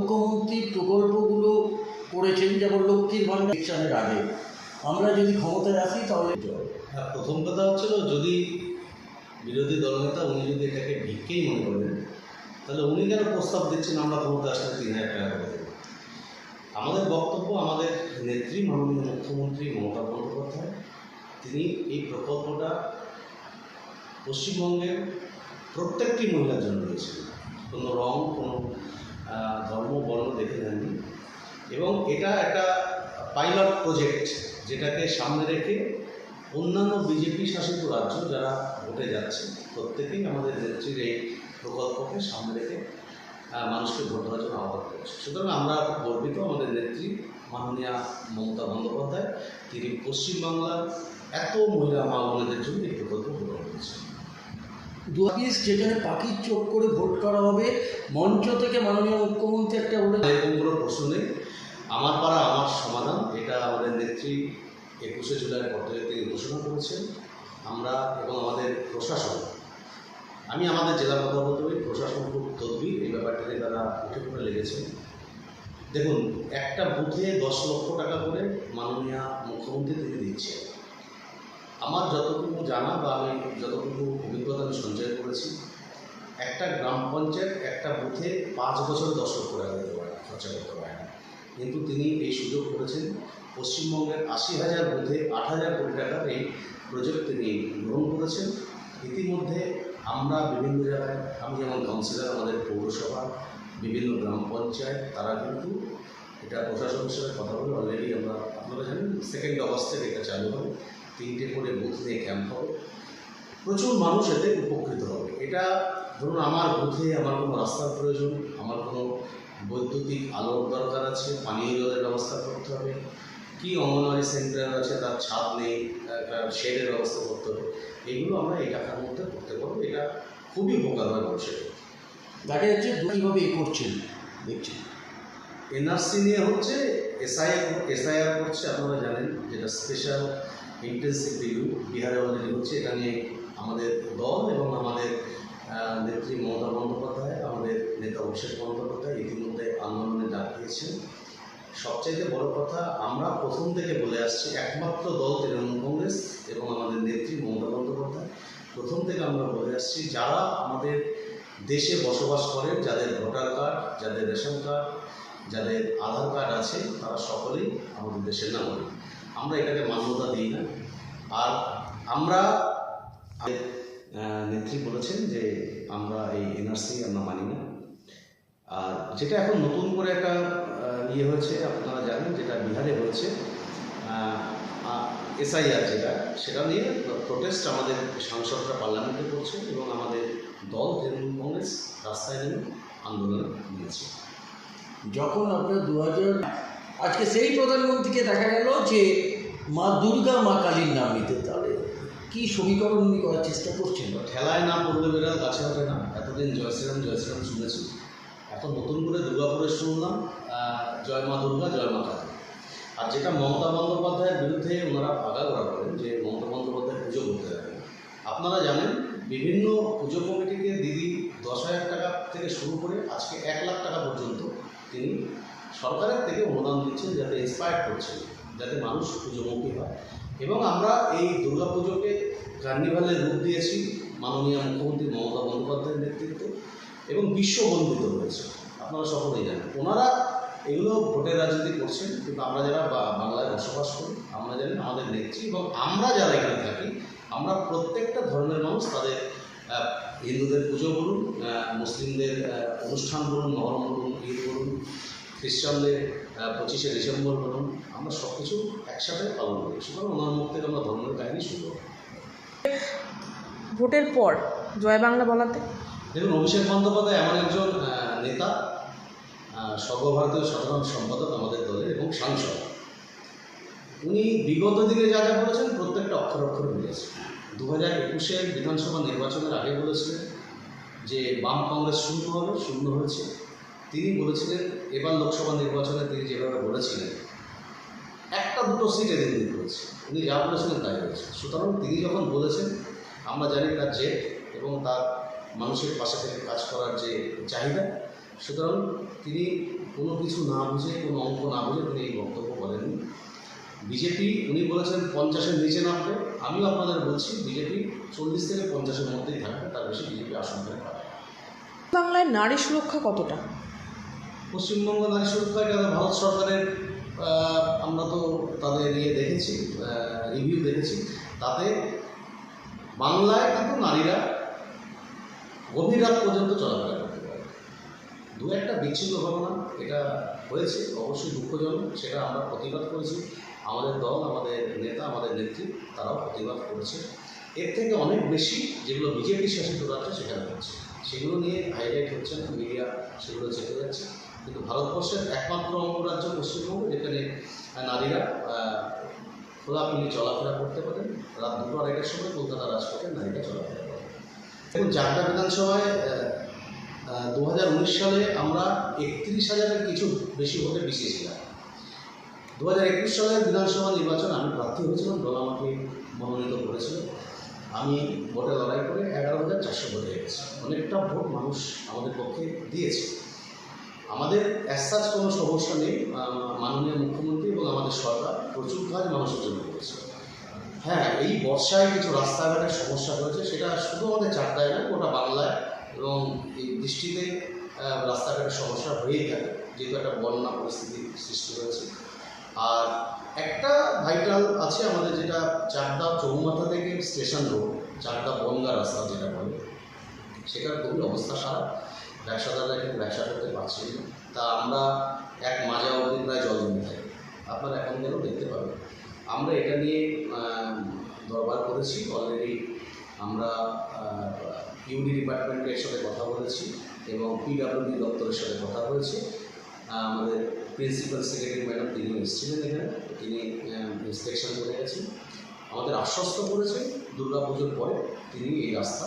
মুখ্যমন্ত্রী প্রকল্পগুলো করেছেন, যেমন লক্ষ্মীর ভাণ্ডার ইলেকশনের আগে আমরা যদি ক্ষমতায় আসি তাহলে প্রথম কথা হচ্ছিল, যদি বিরোধী দলনেতা উনি যদি এটাকে ভিক্ষেই মনে করেন, তাহলে উনি কেন প্রস্তাব দিচ্ছেন আমরা ক্ষমতা আসলে ৩,০০০ টাকা করে দেব? আমাদের বক্তব্য, আমাদের নেত্রী মাননীয় মুখ্যমন্ত্রী মমতা বন্দ্যোপাধ্যায় তিনি এই প্রকল্পটা পশ্চিমবঙ্গের প্রত্যেকটি মহিলার জন্য রয়েছে, কোনো রং, কোনো ধর্ম, বর্ণ দেখে নেননি। এবং এটা একটা পাইলট প্রজেক্ট, যেটাকে সামনে রেখে অন্যান্য বিজেপি শাসিত রাজ্য যারা ভোটে যাচ্ছে প্রত্যেকেই আমাদের নেত্রীর এই প্রকল্পকে সামনে রেখে মানুষকে ভোট দেওয়ার জন্য আহ্বান করছে। সুতরাং আমরা খুব গর্বিত, আমাদের নেত্রী মাননীয়া মমতা বন্দ্যোপাধ্যায় তিনি পশ্চিমবাংলার এত মহিলা মা বোনেদের জন্য এই প্রকল্প গ্রহণ করেছেন। ২২ যেখানে পাখির চোখ করে ভোট করা হবে, মঞ্চ থেকে মাননীয় মুখ্যমন্ত্রী একটা বলে এরকম কোনো প্রশ্ন নেই। আমার পাড়া আমার সমাধান, এটা আমাদের নেত্রী ২১শে জুলাইয়ের পর থেকে তিনি ঘোষণা করেছেন। আমরা এবং আমাদের প্রশাসন, আমি আমাদের জেলার কথা বলতে পারি, প্রশাসন খুব তদবির এই ব্যাপারটাকে তারা উঠে পড়ে লেগেছেন। দেখুন, একটা বুথে ১০ লক্ষ টাকা করে মাননীয় মুখ্যমন্ত্রী তিনি দিচ্ছেন। আমার যতটুকু জানা বা আমি যতটুকু অভিজ্ঞতা আমি সঞ্চয় করেছি, একটা গ্রাম পঞ্চায়েত একটা বুথে ৫ বছরে ১০ লক্ষ টাকা দিতে পারে, খরচা করতে পারে না। কিন্তু তিনি এই সুযোগ করেছেন, পশ্চিমবঙ্গের ৮০,০০০ বুথে ৮,০০০ কোটি টাকার এই প্রজেক্ট তিনি গ্রহণ করেছেন। ইতিমধ্যে আমরা বিভিন্ন জায়গায়, আমি যেমন কাউন্সিলর, আমাদের পৌরসভা, বিভিন্ন গ্রাম পঞ্চায়েত, তারা কিন্তু এটা প্রশাসনের সাথে কথা বলে অলরেডি আমরা, আপনারা জানেন 2 অগস্ট থেকে এটা চালু হবে, 3টে করে বুথ নিয়ে ক্যাম্প হবে, প্রচুর মানুষ এতে উপকৃত হবে। এটা ধরুন আমার বুথে আমার কোনো রাস্তার প্রয়োজন, আমার কোনো বৈদ্যুতিক আলোর দরকার আছে, পানীয় জলের ব্যবস্থা করতে হবে, কি অঙ্গনওয়াড়ি সেন্টার আছে তার ছাদ নেই, শেডের ব্যবস্থা করতে হবে, এগুলো আমরা এই টাকার মধ্যে করতে পারবো। এটা খুবই উপকার হয় মানুষের। দেখা যাচ্ছে কীভাবে করছেন দেখছেন। এনআরসি নিয়ে হচ্ছে, এসআইআর করছে, আপনারা জানেন, যেটা স্পেশাল ইন্টেন্সিভ রিভিউ বিহারে অলরেডি হচ্ছে। এটা নিয়ে আমাদের দল এবং আমাদের নেত্রী মমতা বন্দ্যোপাধ্যায়, আমাদের নেতা অভিষেক বন্দ্যোপাধ্যায় ইতিমধ্যে আন্দোলনে ডাক দিয়েছেন। সবচাইতে বড় কথা, আমরা প্রথম থেকে বলে আসছি, একমাত্র দল তৃণমূল কংগ্রেস এবং আমাদের নেত্রী মমতা বন্দ্যোপাধ্যায় প্রথম থেকে আমরা বলে আসছি, যারা আমাদের দেশে বসবাস করেন, যাদের ভোটার কার্ড, যাদের রেশন কার্ড, যাদের আধার কার্ড আছে, তারা সকলেই আমাদের দেশের নাগরিক। আমরা এটাকে মান্যতা দিই না। আর আমরা, নেত্রী বলেছেন যে আমরা এই এনআরসি আমরা মানি না। আর যেটা এখন নতুন করে একটা ইয়ে হয়েছে, আপনারা জানেন, যেটা বিহারে হয়েছে এসআইআর, সেটা নিয়ে প্রোটেস্ট আমাদের সাংসদরা পার্লামেন্টে করছে এবং আমাদের দল তৃণমূল কংগ্রেস রাস্তায় নেমে আন্দোলন নিয়েছে। যখন আপনার 2000 আজকে সেই প্রধানমন্ত্রীকে দেখা গেল যে মা দুর্গা মা কালীর নাম নিতে, তাহলে কী সমীকরণ উনি করার চেষ্টা করছেন? ঠেলায় না পড়লে বেড়াল গাছে ওঠে না। এতদিন জয় শ্রীরাম জয় শ্রীরাম শুনেছি, এখন নতুন করে দুর্গাপুরে শুনলাম জয় মা দুর্গা জয় মা কালী। আর যেটা মমতা বন্দ্যোপাধ্যায়ের বিরুদ্ধে ওনারা আগাগোড়া করেন যে মমতা বন্দ্যোপাধ্যায় পুজো করতে যাবেন। আপনারা জানেন, বিভিন্ন পুজো কমিটিকে দিদি 10,000 টাকা থেকে শুরু করে আজকে 1 লাখ টাকা পর্যন্ত তিনি সরকারের থেকে অনুদান দিচ্ছেন, যাতে ইন্সপায়ার করছেন, যাতে মানুষ পুজোমুখী হয়। এবং আমরা এই দুর্গা পুজোকে কার্নিভালের রূপ দিয়েছি মাননীয় মুখ্যমন্ত্রী মমতা বন্দ্যোপাধ্যায়ের নেতৃত্বে, এবং বিশ্ববন্দিত হয়েছে। আপনারা সকলেই জানেন, ওনারা এগুলো ভোটের রাজনীতি করছেন, কিন্তু আমরা যারা বাংলায় বসবাস করি, আমরা জানি আমাদের নেত্রী এবং আমরা যারা এখানে থাকি, আমরা প্রত্যেকটা ধর্মের মানুষ, তাদের হিন্দুদের পুজো বলুন, মুসলিমদের অনুষ্ঠান বলুন, মহরম বলুন, ঈদ বলুন, খ্রিস্টানদের 25শে ডিসেম্বর বলুন, আমরা সব কিছু একসাথে পালন করি। সুতরাং ওনার মুখ থেকে আমরা ধর্মের কাহিনী শুনব। ভোটের পর জয় বাংলা বলাতে, দেখুন, অভিষেক বন্দ্যোপাধ্যায় এমন একজন নেতা, সর্বভারতীয় সাধারণ সম্পাদক আমাদের দলের এবং সাংসদ। উনি বিগত দিনে যা যা বলেছেন প্রত্যেকটা অক্ষর অক্ষরে মিলেছে। 2021-এর বিধানসভা নির্বাচনের আগে বলেছিলেন যে বাম কংগ্রেস শূন্য হবে, শূন্য হয়েছে। তিনি বলেছিলেন এবার লোকসভা নির্বাচনে তিনি যেভাবে বলেছিলেন 1-2 সিট এদিন দিতে হয়েছে, উনি যা বলেছিলেন তাই হয়েছে। সুতরাং তিনি যখন বলেছেন, আমরা জানি তার জেদ এবং তার মানুষের পাশে থেকে কাজ করার যে চাহিদা, সুতরাং তিনি কোনো কিছু না বুঝে, কোনো অঙ্ক না বুঝে তিনি এই বক্তব্য বলেননি। বিজেপি উনি বলেছেন 50-এর নিচে নামবে, আমিও আপনাদের বলছি বিজেপি 40 থেকে 50-এর মধ্যেই থাকবে, তার বেশি বিজেপি আসন পাবে। বাংলায় নারী সুরক্ষা কতটা? পশ্চিমবঙ্গ নারী সুরক্ষা এটা ভারত সরকারের আমরা তো তাদের দেখেছি, রিভিউ দেখেছি, তাতে বাংলায় কিন্তু নারীরা গভীর রাত পর্যন্ত চলাফেরা করতে পারে। দু একটা বিচ্ছিন্ন ঘটনা এটা হয়েছে, অবশ্যই দুঃখজনক, সেটা আমরা প্রতিবাদ করেছি। আমাদের দল, আমাদের নেতা, আমাদের নেত্রী তারাও প্রতিবাদ করেছে। এর থেকে অনেক বেশি যেগুলো বিজেপি শাসিত রাজ্যে সেখানে হচ্ছে, সেগুলো নিয়ে হাইলাইট হচ্ছে না, মিডিয়া সেগুলো চেপে যাচ্ছে। কিন্তু ভারতবর্ষের একমাত্র অঙ্গরাজ্য পশ্চিমবঙ্গ, যেখানে নারীরা খোলাখুলি চলাফেরা করতে পারেন। রাত 2-2:30টার সময় কলকাতা রাজপথে নারীরা চলাফেরা করেন। এবং চাকদা বিধানসভায় 2019 সালে আমরা 31,000-এর কিছু বেশি ভোটে পিছিয়ে ছিলাম। 2021 সালের বিধানসভা নির্বাচনে আমি প্রার্থী হয়েছিলাম, দল আমাকে মনোনীত করেছিল। আমি ভোটে লড়াই করে 11,400 ভোটে গেছি। অনেকটা ভোট মানুষ আমাদের পক্ষে দিয়েছে। আমাদের অ্যাসাজ কোনো সমস্যা নেই, মাননীয় মুখ্যমন্ত্রী এবং আমাদের সরকার প্রচুর কাজ মানুষের জন্য করেছে। হ্যাঁ, এই বর্ষায় কিছু রাস্তাঘাটের সমস্যা হয়েছে, সেটা শুধু আমাদের চাকদায় নয়, গোটা বাংলায়, এবং এই বৃষ্টিতে রাস্তাঘাটের সমস্যা হয়েই থাকে, যেহেতু একটা বন্যা পরিস্থিতি সৃষ্টি হয়েছে। আর একটা ভাইটাল আছে আমাদের, যেটা চাকদা চৌমাথা থেকে স্টেশন রোড, চাকদা বনগা রাস্তা যেটা বলে, সেটার খুবই অবস্থা খারাপ। ব্যবসাদাররা এখানে ব্যবসা করতে পারছেন না। তা আমরা এক মাজা অবধি প্রায় জল জমে থাকি, আপনারা এখন গেলেও দেখতে পাবেন। আমরা এটা নিয়ে দরবার করেছি অলরেডি। আমরা ইউডি ডিপার্টমেন্টের সাথে কথা বলেছি এবং পিডব্লিউডি দপ্তরের সাথে কথা হয়েছে। আমাদের প্রিন্সিপাল সেক্রেটারি ম্যাডাম তিনিও এসেছিলেন এখানে, তিনি ইন্সপেকশন করে গেছেন। আমাদের আশ্বস্ত করেছেন দুর্গাপুজোর পরে তিনি এই রাস্তা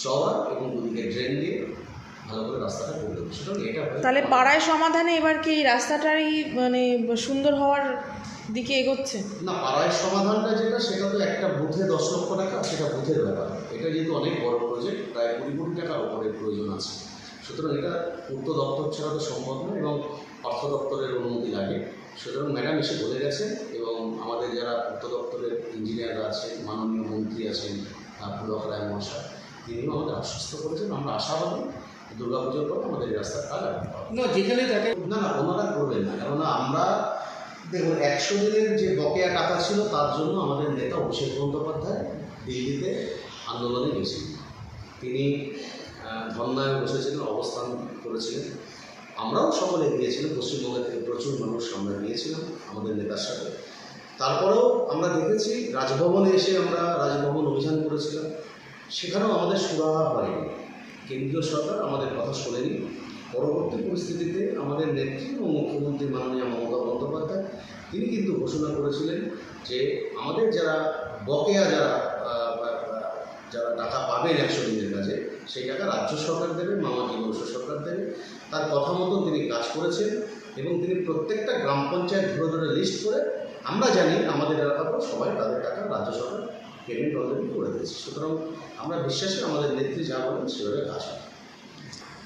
চওড়া এবং দুদিকে ড্রেন দিয়ে ভালো করে রাস্তাটা করে দেবো। সুতরাং এটা তাহলে পাড়ায় সমাধানে এবার কি এই রাস্তাটারই মানে সুন্দর হওয়ার দিকে এগোচ্ছে? না, পাড়ায় সমাধানটা যেটা, সেটা তো একটা বুথে 10 লক্ষ টাকা, সেটা বুথের ব্যাপার। এটা যেহেতু অনেক বড় প্রজেক্ট, প্রায় 20 কোটি টাকার উপরে প্রয়োজন আছে। সুতরাং এটা পূর্ত দপ্তর ছাড়া তো সম্ভব নয় এবং অর্থ দপ্তরের অনুমতি লাগে। সুতরাং ম্যাডাম এসে বলে গেছেন এবং আমাদের যারা পূর্ত দপ্তরের ইঞ্জিনিয়াররা আছেন, মাননীয় মন্ত্রী আছেন পুলক রায় মহাশয়, তিনিও আমাদের আশ্বস্ত করেছেন। আমরা আশাবাদী দুর্গাপুজোর পর আমাদের এই রাস্তার কাজ আরম্ভ হবে। না, যেখানে তাকে না, ওনারা করবেন না, কেননা আমরা দেখুন 100 দিনের যে বকেয়া টাকা ছিল তার জন্য আমাদের নেতা অভিষেক বন্দ্যোপাধ্যায় দিল্লিতে আন্দোলনে গেছিলেন। তিনি ধর্নায় বসেছিলেন, অবস্থান করেছিলেন। আমরাও সকলে গিয়েছিলাম, পশ্চিমবঙ্গের থেকে প্রচুর মানুষ আমরা গিয়েছিলাম আমাদের নেতার সাথে। তারপরেও আমরা দেখেছি রাজভবনে এসে আমরা রাজভবন অভিযান করেছিলাম, সেখানেও আমাদের সুরাহা হয়নি। কেন্দ্রীয় সরকার আমাদের কথা শোনেনি। পরবর্তী পরিস্থিতিতে আমাদের নেত্রী ও মুখ্যমন্ত্রী মাননীয় মমতা বন্দ্যোপাধ্যায় তিনি কিন্তু ঘোষণা করেছিলেন যে আমাদের যারা বকেয়া যারা টাকা পাবেন 100 দিনের কাজে, সেই টাকা রাজ্য সরকার দেবে, মামাটি বংশ সরকার দেবে। তার কথা মতন তিনি কাজ করেছেন এবং তিনি প্রত্যেকটা গ্রাম পঞ্চায়েত ধরে ধরে লিস্ট করে, আমরা জানি আমাদের এলাকার পর সবাই তাদের টাকা রাজ্য সরকার পেমেন্ট অলরেডি করে দিয়েছে। সুতরাং আমরা বিশ্বাসী আমাদের নেত্রী যা বলেন সেভাবে কাজ হবে।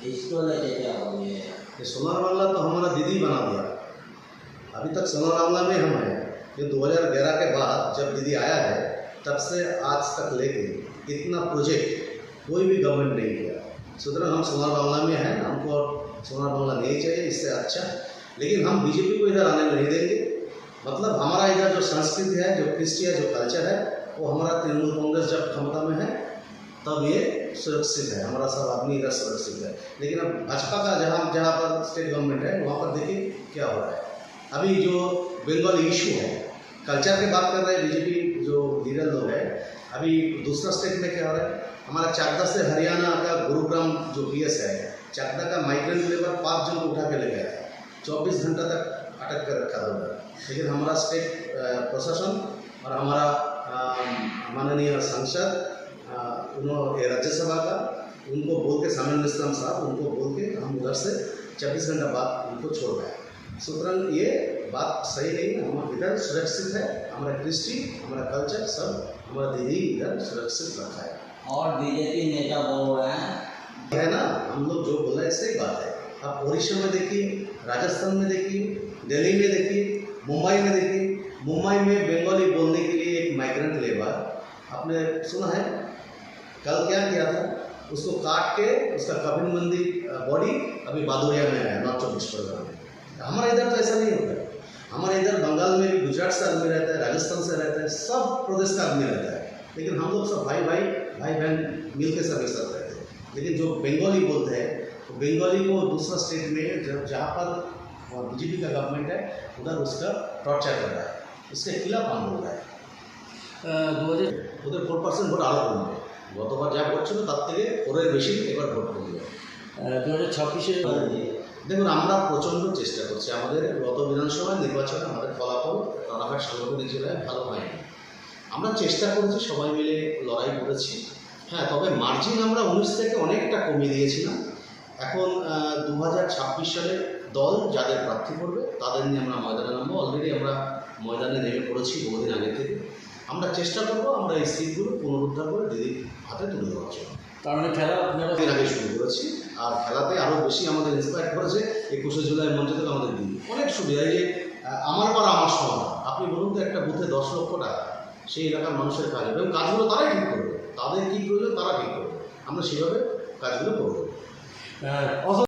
इसको लेके क्या हो गया? ये सोनार बांग्ला तो हमारा दीदी बना दिया। अभी तक सोनार बांग्ला में हम हैं, ये 2011 के बाद जब दीदी आया है तब से आज तक लेके इतना प्रोजेक्ट कोई भी गवर्नमेंट नहीं किया। सुतरां हम सोनार बांग्ला में हैं, हमको और सोनार बांग्ला नहीं चाहिए, इससे अच्छा। लेकिन हम बीजेपी को इधर आने नहीं देंगे। मतलब हमारा इधर जो संस्कृति है, जो कृष्टि है, जो कल्चर है, वो हमारा तृणमूल कांग्रेस जब क्षमता में है तब ये सुरक्षित है, हमारा सब आदमी इधर सुरक्षित है। लेकिन अब भाजपा का जहाँ पर स्टेट गवर्नमेंट है वहाँ पर देखिए क्या हो रहा है। अभी जो बंगाल इशू है, कल्चर की बात कर रहे हैं बीजेपी जो लीडर लोग हैं, अभी दूसरा स्टेट में क्या हो रहा है, हमारा चाकदा से हरियाणा का गुरुग्राम जो PS है, चाकदा का माइग्रेंट लेबर 5 जन को उठा के ले गया था, 24 घंटा तक अटक कर रखा था उधर। लेकिन हमारा स्टेट प्रशासन और हमारा माननीय सांसद उन्होंने राज्यसभा का उनको बोल के, सामिल इस्लाम साहब उनको बोल के हम उधर से 24 घंटा बाद उनको छोड़ गए। सुतरां ये बात सही नहीं है। हम इधर सुरक्षित है, हमारा कृष्टि, हमारा कल्चर सब हमारा दीदी इधर सुरक्षित रखा है। और बीजेपी नेता बोल रहे हैं है ना, हम लोग जो बोला है सही बात है। आप उड़ीसा में देखिए, राजस्थान में देखिए, दिल्ली में देखिए, मुंबई में देखिए। मुंबई में बंगाली बोलने के लिए एक माइग्रेंट लेबर, आपने सुना है, कल क्या किया था, उसको काट के उसका कफिनबंदी बॉडी अभी बादुरिया में है, नॉर्थ 24 परगना में। हमारे इधर तो ऐसा नहीं होता है। हमारे इधर बंगाल में भी गुजरात से आदमी रहता है, राजस्थान से रहता है, सब प्रदेश का आदमी रहता है, लेकिन हम लोग सब भाई बहन मिल के सब एक साथ रहते हैं। लेकिन जो बंगाली बोलते हैं, तो बंगाली को दूसरा स्टेट में जहाँ पर बीजेपी का गवर्नमेंट है उधर उसका टॉर्चर कर रहा है, उसके खिलाफ हम बोल रहा है। 2000 ওদের 4% ভোট আরও কমবে, গতবার যা ভোট ছিল তার থেকে 4-এর বেশি এবার ভোট কমবে। 2026-এ দেখুন, আমরা প্রচণ্ড চেষ্টা করছি। আমাদের গত বিধানসভা নির্বাচনে আমাদের ফলাফল রানাঘাট সাংগঠনিক জেলায় ভালো হয়নি। আমরা চেষ্টা করেছি, সবাই মিলে লড়াই করেছি। হ্যাঁ, তবে মার্জিন আমরা 19 থেকে অনেকটা কমিয়ে দিয়েছিলাম। এখন 2026 সালে দল যাদের প্রার্থী করবে তাদের নিয়ে আমরা ময়দানে নামবো। অলরেডি আমরা ময়দানে নেমে পড়েছি বহুদিন আগে থেকে। আমরা চেষ্টা করবো আমরা এই সিটগুলো পুনরুদ্ধার করে দিদির হাতে তুলে দেওয়ার জন্য। তার মানে খেলা আপনারা দিন আগে শুরু করেছি, আর খেলাতে আরও বেশি আমাদের ইন্সপায়ার করেছে 21শে জুলাই মঞ্চ থেকে আমাদের দিদি। অনেক সুবিধা, এই যে আমার পাড়া আমার সমাধান, আপনি বলুন তো একটা বুথে 10 লক্ষ টাকা, সেই এলাকার মানুষের কাজ হবে এবং কাজগুলো তারাই ঠিক করবে, তাদের কী প্রয়োজন তারা ঠিক করবে। আমরা সেভাবে কাজগুলো করবো। অত